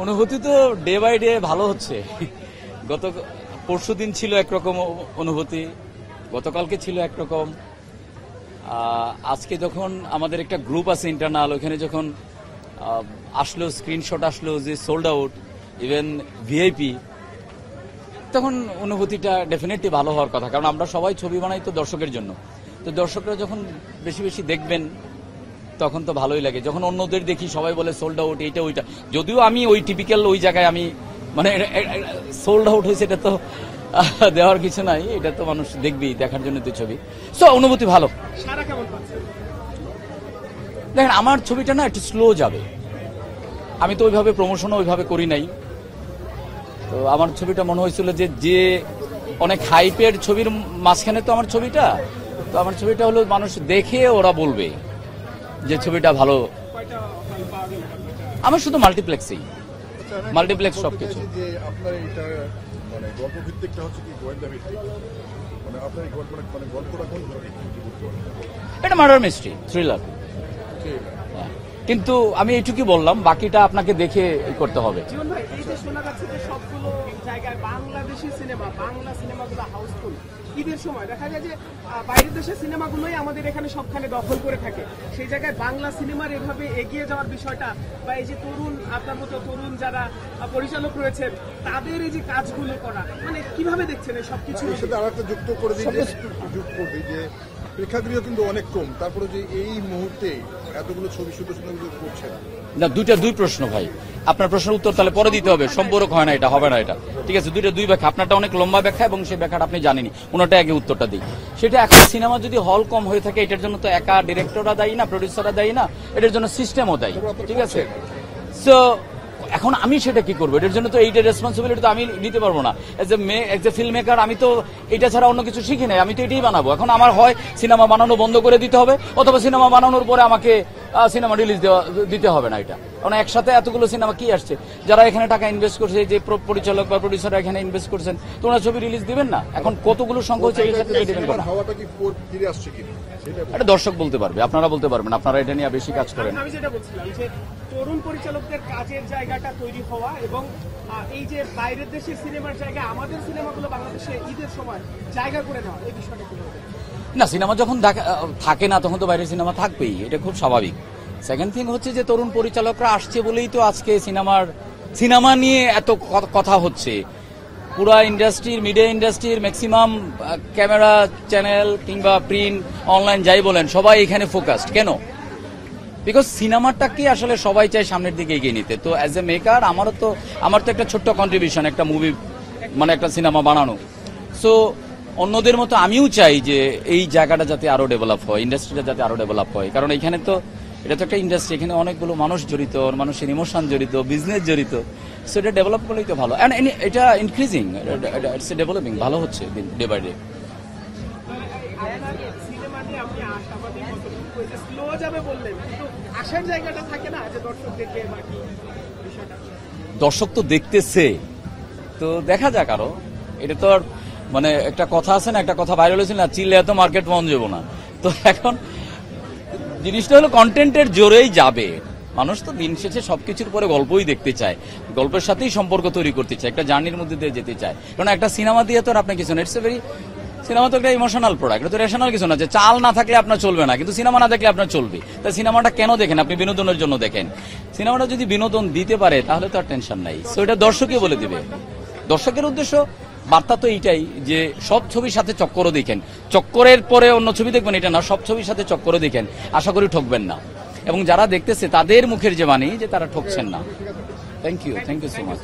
অনুভূতি তো day by day ভালো হচ্ছে। গত পরশুদিন ছিল একরকম অনুভূতি, গতকালকে ছিল একরকম, আজকে যখন আমাদের একটা গ্রুপ আছে ইন্টারনাল, ওখানে যখন আসলো স্ক্রিনশট আসলো যে সোল্ড আউট ইভেন ভিআইপি, তখন অনুভূতিটা ডেফিনেটলি ভালো হওয়ার কথা। কারণ আমরা সবাই ছবি বানাই তো দর্শকের জন্য, তো দর্শকরা যখন বেশি বেশি দেখবেন তখন তো ভালোই লাগে। যখন অন্যদের দেখি সবাই বলে সোল্ড আউট এইটা ওইটা, যদিও আমি ওই টিপিক্যাল ওই জায়গায় আমি মানে সোল্ড আউট হয়েছে এটা তো দেওয়ার কিছু নাই, এটা তো মানুষ দেখবেই, দেখার জন্য তো ছবি। সো অনুভূতি ভালো। দেখেন আমার ছবিটা না একটু স্লো যাবে, আমি তো ওইভাবে প্রমোশনও ওইভাবে করি নাই, তো আমার ছবিটা মনে হয়েছিল যে অনেক হাইপের ছবির মাঝখানে তো আমার ছবিটা, তো আমার ছবিটা হলো মানুষ দেখে ওরা বলবে যে ছবিটা ভালো। আমার শুধু মাল্টিপ্লেক্সেই, মাল্টিপ্লেক্স সবকিছু। এটা মার্ডার মিস্ট্রি থ্রিলার, কিন্তু আমি এইটুকুই বললাম, বাকিটা আপনাকে দেখে করতে হবে। সবগুলো জায়গায় বাংলাদেশি সিনেমা, বাংলা সিনেমাগুলো হাউসফুল। ঈদের সময় দেখা যায় যে বাইরের দেশের সিনেমাগুলোই আমাদের এখানে সবখানে দখল করে থাকে, সেই জায়গায় বাংলা সিনেমার এভাবে এগিয়ে যাওয়ার বিষয়টা, বা এই যে তরুণ, আপনার মতো তরুণ যারা পরিচালক রয়েছেন তাদের এই যে কাজগুলো করা, মানে কিভাবে দেখছেন এই সবকিছু? আরেকটা যুক্ত করে দিই যে প্রেক্ষাগৃহ কিন্তু অনেক কম, তারপরে যে এই মুহূর্তে এতগুলো ছবি সুন্দর সুন্দর করছে না। দুই প্রশ্ন ভাই, আপনার প্রশ্নের উত্তর তাহলে পরে দিতে হবে, সম্পর্ক হয় না, এটা হবে না, এটা ঠিক আছে। দুই ব্যাখ্যা, আপনারটা অনেক লম্বা ব্যাখ্যা এবং সেই ব্যাখ্যাটা আপনি জানেনি, ওনাটা আগে উত্তরটা দিই। সেটা একটা সিনেমা যদি হল কম হয়ে থাকে, এটার জন্য তো একা ডিরেক্টররা দায়ী না, প্রডিউসাররা দায়ী না, এটার জন্য সিস্টেমও দায়ী, ঠিক আছে। সো এখন আমি সেটা কি করবো, এটার জন্য তো এইটার রেসপন্সিবিলিটি তো আমি নিতে পারবো না। এজ এ ফিল্ম মেকার আমি তো এটা ছাড়া অন্য কিছু শিখি নাই, আমি তো এটাই বানাবো। এখন আমার হয় সিনেমা বানানো বন্ধ করে দিতে হবে, অথবা সিনেমা বানানোর পরে আমাকে সিনেমা রিলিজ দিতে হবে না। এটা কারণ একসাথে এতগুলো সিনেমা কি আসছে, যারা এখানে টাকা ইনভেস্ট করছে, যে পরিচালক বা প্রডিউসাররা এখানে ইনভেস্ট করছেন, তোমরা ছবি রিলিজ দিবেন না। এখন কতগুলো সংখ্যা হচ্ছে এটা দর্শক বলতে পারবে, আপনারা বলতে পারবেন, আপনারা এটা নিয়ে বেশি কাজ করেন। আমি যেটা বলছিলাম যে তরুণ পরিচালকদের কাজের জায়গাটা তৈরি হওয়া এবং এই যে বাইরের দেশের সিনেমার জায়গায় আমাদের সিনেমাগুলো বাংলাদেশে ঈদের সময় জায়গা করে নেওয়া, এই বিষয়টা কি বলবেন? না, সিনেমা যখন থাকে না তখন তো বাইরের সিনেমা থাকবেই, এটা খুব স্বাভাবিক। সেকেন্ড থিং হচ্ছে যে তরুণ পরিচালকরা আসছে বলেই তো আজকে সিনেমা নিয়ে এত কথা হচ্ছে। পুরা ইন্ডাস্ট্রির, মিডিয়া ইন্ডাস্ট্রির ম্যাক্সিমাম ক্যামেরা চ্যানেল কিংবা প্রিন্ট অনলাইন যাই বলেন, সবাই এখানে ফোকাসড। কেন? বিকজ সিনেমাটাকে আসলে সবাই চায় সামনের দিকে এগিয়ে নিতে। তো অ্যাজ এ মেকার আমার তো একটা ছোট্ট কন্ট্রিবিউশন, একটা মুভি মানে একটা সিনেমা বানানো। সো অন্যদের মতো আমিও চাই যে এই জায়গাটা যাতে আরো ডেভেলপ হয়, ইন্ডাস্ট্রিটা যাতে আরো ডেভেলপ হয়। কারণ এখানে তো এটা তো একটা ইন্ডাস্ট্রি, এখানে অনেকগুলো মানুষ জড়িত, মানুষের ইমোশন জড়িত, বিজনেস জড়িত। সো এটা ডেভেলপ করলেই তো ভালো। এটা ইনক্রিজিং, ইটস ডেভেলপিং, ভালো হচ্ছে ডে বাই ডে। দর্শক তো দেখতেছে, তো দেখা যাক আরো। এটা তো আর মানে একটা কথা আছে না, একটা কথা ভাইরাল হয়েছিল না, চিল্লে এত মার্কেট মন যাবো না। তো এখন জিনিসটা হলো কন্টেন্টের জোরেই যাবে। মানুষ তো দিন শেষে সবকিছুর পরে গল্পই দেখতে চায়, গল্পের সাথেই সম্পর্ক তৈরি করতে চায়, একটা জার্নির মধ্যে দিয়ে যেতে চায়। কারণ একটা সিনেমা দিয়ে তো আর আপনার কিছু না, ইটস এ ভেরি, সিনেমা তো একটা ইমোশনাল প্রোডাক্ট, এটা তো রেশনাল কিছু না যে চাল না থাকলে আপনার চলবে না, কিন্তু সিনেমা না দেখলে আপনার চলবে। তাই সিনেমাটা কেন দেখেন? আপনি বিনোদনের জন্য দেখেন। সিনেমাটা যদি বিনোদন দিতে পারে তাহলে তো আর টেনশন নাই। সো এটা দর্শকই বলে দিবে। দর্শকের উদ্দেশ্য বার্তা তো এইটাই যে সব ছবির সাথে চক্করও দেখেন, চক্করের পরে অন্য ছবি দেখবেন এটা না, সব ছবির সাথে চক্করও দেখেন, আশা করি ঠকবেন না। এবং যারা দেখতেছে তাদের মুখের যে বাণী যে তারা ঠকছেন না। Thank you so much.